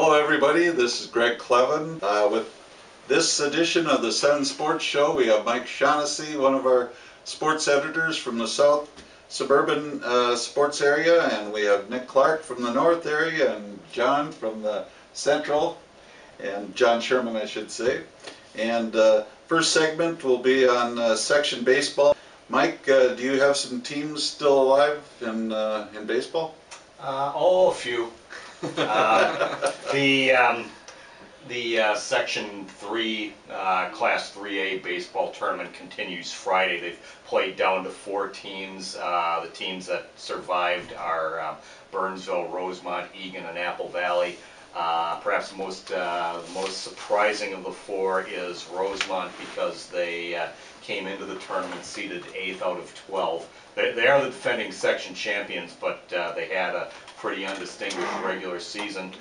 Hello everybody, this is Greg Clevin. With this edition of the Sun Sports Show, we have Mike Shaughnessy, one of our sports editors from the south suburban sports area, and we have Nick Clark from the north area, and John from the central, and John Sherman I should say. And first segment will be on section baseball. Mike, do you have some teams still alive in baseball? A few. The Section 3 Class 3A baseball tournament continues Friday. They've played down to 4 teams. The teams that survived are Burnsville, Rosemont, Egan, and Apple Valley. Perhaps the most surprising of the 4 is Rosemont, because they came into the tournament seeded 8th out of 12. They are the defending section champions, but they had a pretty undistinguished regular season.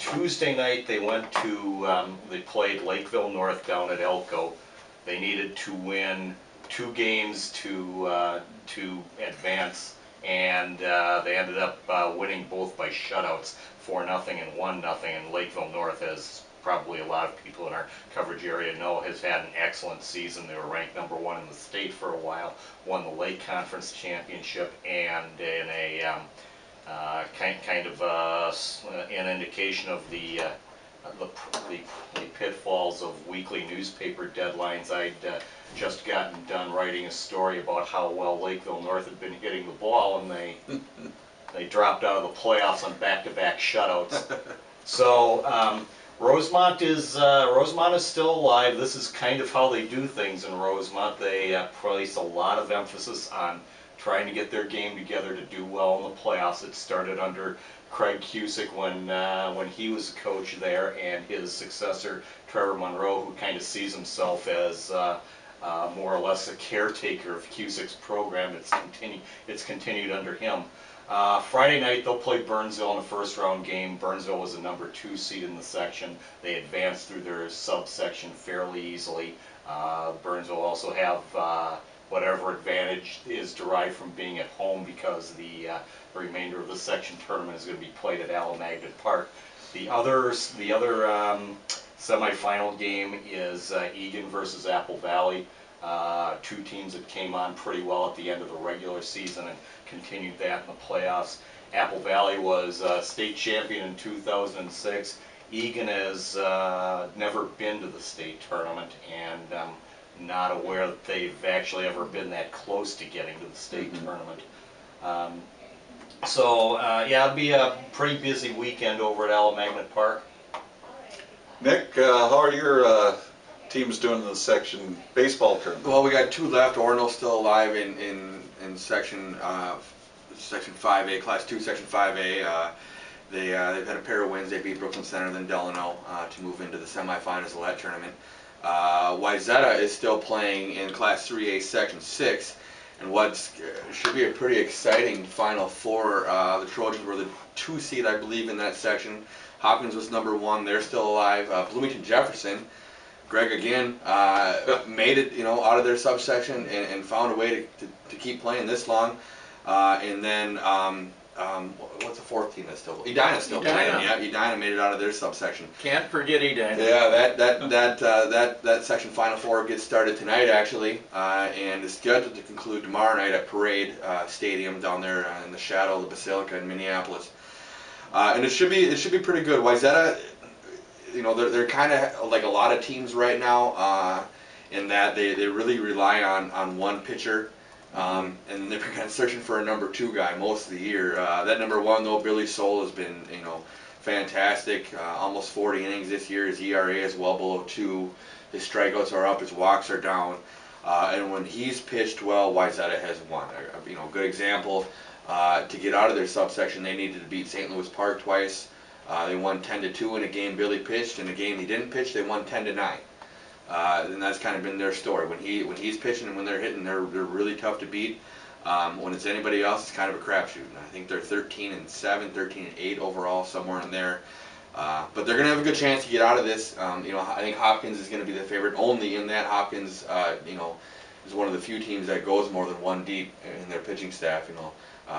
Tuesday night they went to, they played Lakeville North down at Elko. They needed to win 2 games to advance, and they ended up winning both by shutouts, 4-0 and 1-0. And Lakeville North, as probably a lot of people in our coverage area know, has had an excellent season. They were ranked #1 in the state for a while, won the Lake Conference Championship, and in a kind of an indication of the pitfalls of weekly newspaper deadlines. I'd just gotten done writing a story about how well Lakeville North had been hitting the ball, and they dropped out of the playoffs on back-to-back shutouts. So Rosemont is still alive. This is kind of how they do things in Rosemont. They place a lot of emphasis on trying to get their game together to do well in the playoffs. It started under Craig Cusick when he was a coach there, and his successor Trevor Monroe, who kind of sees himself as more or less a caretaker of Cusick's program. It's continued under him. Friday night they'll play Burnsville in a first-round game. Burnsville was the #2 seed in the section. They advanced through their subsection fairly easily. Burnsville also have whatever advantage is derived from being at home, because the remainder of the section tournament is going to be played at Alamagnet Park. The other semifinal game is Egan versus Apple Valley. 2 teams that came on pretty well at the end of the regular season and continued that in the playoffs. Apple Valley was state champion in 2006. Egan has never been to the state tournament, and not aware that they've actually ever been that close to getting to the state tournament. Yeah, it'll be a pretty busy weekend over at Alamagnet Park. Nick, how are your teams doing in the section baseball tournament? Well, we got 2 left. Orono's still alive in section 5A, Class 2, Section 5A. They've had a pair of wins. They beat Brooklyn Center, then Delano to move into the semifinals of that tournament. Wayzata is still playing in Class 3A, Section 6, and what should be a pretty exciting Final Four. The Trojans were the 2 seed, I believe, in that section. Hopkins was #1. They're still alive. Bloomington Jefferson, Greg again made it, out of their subsection and found a way to keep playing this long. And then what's the 4th team that's still? Edina's still playing. Yeah, Edina made it out of their subsection. Can't forget Edina. Yeah, that section Final Four gets started tonight actually, and is scheduled to conclude tomorrow night at Parade Stadium down there in the shadow of the Basilica in Minneapolis. And it should be pretty good. Wayzata, they're kind of like a lot of teams right now, in that they really rely on one pitcher. And they're kind of searching for a #2 guy most of the year. That #1 though, Billy Soul, has been fantastic. Almost 40 innings this year. His ERA is well below 2. His strikeouts are up. His walks are down. And when he's pitched well, Wayzata has won. Good example. To get out of their subsection, they needed to beat St. Louis Park twice. They won 10-2 in a game Billy pitched. In a game he didn't pitch, they won 10-9. And that's kind of been their story. When he's pitching and when they're hitting, they're really tough to beat. When it's anybody else, it's kind of a crapshoot. I think they're 13-7, 13-8 overall, somewhere in there. But they're going to have a good chance to get out of this. I think Hopkins is going to be the favorite. Only in that Hopkins, is one of the few teams that goes more than 1 deep in their pitching staff.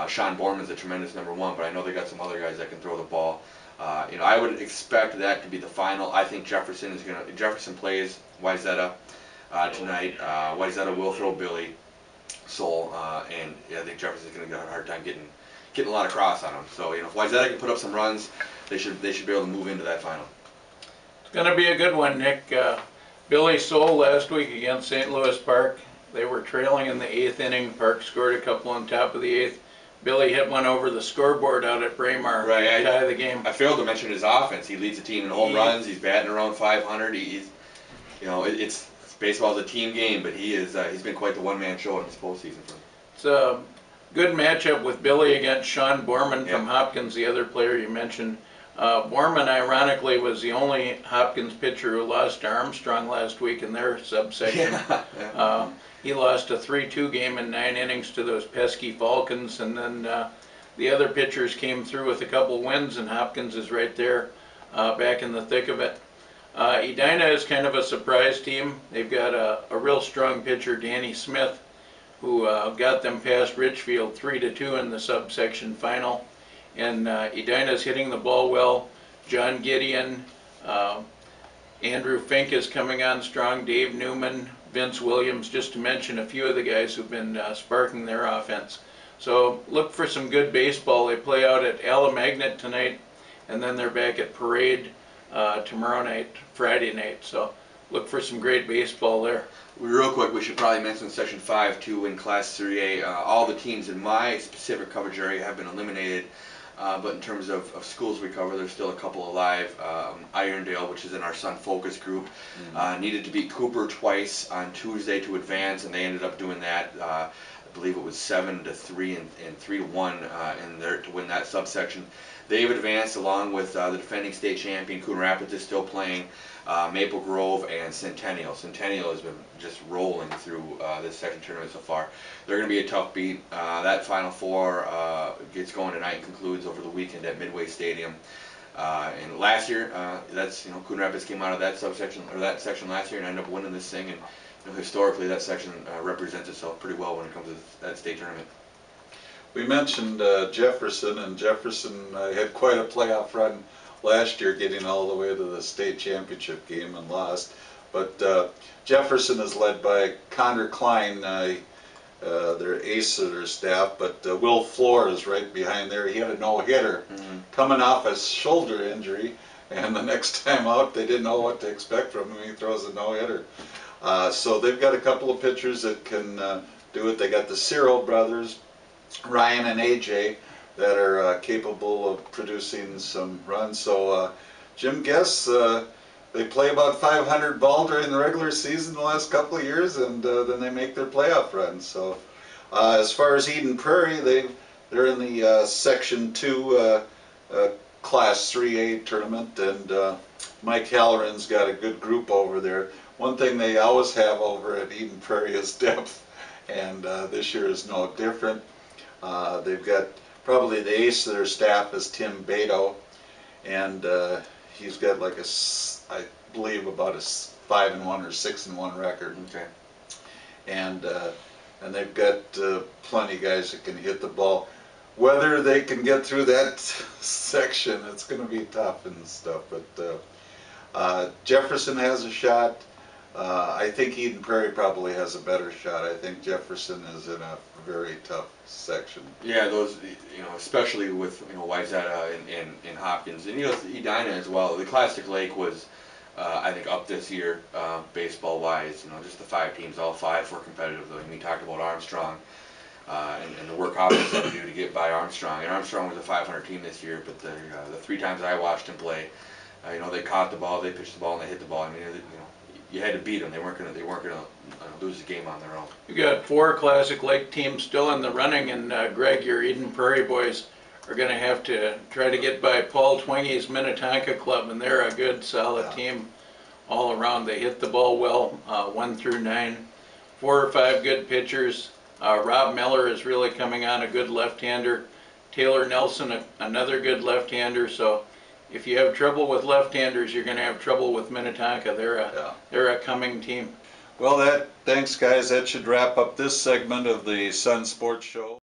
Sean Borman's a tremendous #1, but I know they got some other guys that can throw the ball. I would expect that to be the final. I think Jefferson plays Wayzata tonight. Wayzata will throw Billy Soul, and I think Jefferson's going to have a hard time getting a lot of cross on him. So if Wayzata can put up some runs, they should be able to move into that final. It's going to be a good one, Nick. Billy Soul last week against St. Louis Park. They were trailing in the 8th inning. Park scored a couple on top of the 8th. Billy hit one over the scoreboard out at Braemar to tie the game. I failed to mention his offense. He leads the team in home runs. He's batting around 500. It's baseball's a team game, but he's been quite the one-man show in this postseason for him. It's a good matchup with Billy against Sean Borman from Hopkins, the other player you mentioned. Borman, ironically, was the only Hopkins pitcher who lost to Armstrong last week in their subsection. He lost a 3-2 game in 9 innings to those pesky Falcons, and then the other pitchers came through with a couple wins, and Hopkins is right there back in the thick of it. Edina is kind of a surprise team. They've got a real strong pitcher, Danny Smith, who got them past Richfield 3-2 in the subsection final. And Edina's hitting the ball well. John Gideon, Andrew Fink is coming on strong, Dave Newman, Vince Williams, just to mention a few of the guys who've been sparking their offense. So look for some good baseball. They play out at Alamagnet tonight, and then they're back at Parade tomorrow night, Friday night. So look for some great baseball there. Real quick, we should probably mention Section 5 too in Class 3A. All the teams in my specific coverage area have been eliminated. But in terms of schools we cover, there's still a couple alive. Irondale, which is in our Sun Focus group, needed to beat Cooper twice on Tuesday to advance, and they ended up doing that. I believe it was 7-3 and 3-1 in there to win that subsection. They've advanced along with the defending state champion Coon Rapids is still playing, Maple Grove and Centennial. Centennial has been just rolling through this section tournament so far. They're going to be a tough beat. That Final Four gets going tonight and concludes over the weekend at Midway Stadium. And last year, Coon Rapids came out of that subsection or that section last year and ended up winning this thing. And historically, that section represents itself pretty well when it comes to that state tournament. We mentioned Jefferson, and Jefferson had quite a playoff run last year, getting all the way to the state championship game and lost. But Jefferson is led by Connor Klein, their ace of their staff, but Will Floor is right behind there. He had a no-hitter coming off a shoulder injury, and the next time out they didn't know what to expect from him. He throws a no-hitter. So they've got a couple of pitchers that can do it. They got the Cyril brothers, Ryan and AJ, that are capable of producing some runs. So Jim guess they play about 500 ball during the regular season the last couple of years, and then they make their playoff runs. So as far as Eden Prairie, they're in the Section 2 Class 3A tournament, and Mike Halloran's got a good group over there. One thing they always have over at Eden Prairie is depth, and this year is no different. They've got probably the ace of their staff is Tim Beto, and he's got like I believe about a 5-1 or 6-1 record. Okay. And they've got plenty of guys that can hit the ball. Whether they can get through that section, it's going to be tough and stuff. But Jefferson has a shot. I think Eden Prairie probably has a better shot. I think Jefferson is in a very tough section. Yeah, those, especially with, Wayzata and Hopkins, and, Edina as well. The Classic Lake was, I think, up this year, baseball-wise. Just the 5 teams, all 5 were competitive. We talked about Armstrong and the work Hopkins had to do to get by Armstrong. And Armstrong was a 500 team this year, but the 3 times I watched him play, they caught the ball, they pitched the ball, and they hit the ball. I mean, you had to beat them. They weren't gonna lose the game on their own. You got 4 Classic Lake teams still in the running, and Greg, your Eden Prairie boys are going to have to try to get by Paul Twinge's Minnetonka Club, and they're a good, solid team all around. They hit the ball well, 1 through 9. 4 or 5 good pitchers. Rob Miller is really coming on, a good left-hander. Taylor Nelson, another good left-hander. So if you have trouble with left-handers, you're going to have trouble with Minnetonka. They're a coming team. Well, thanks guys. That should wrap up this segment of the Sun Sports Show.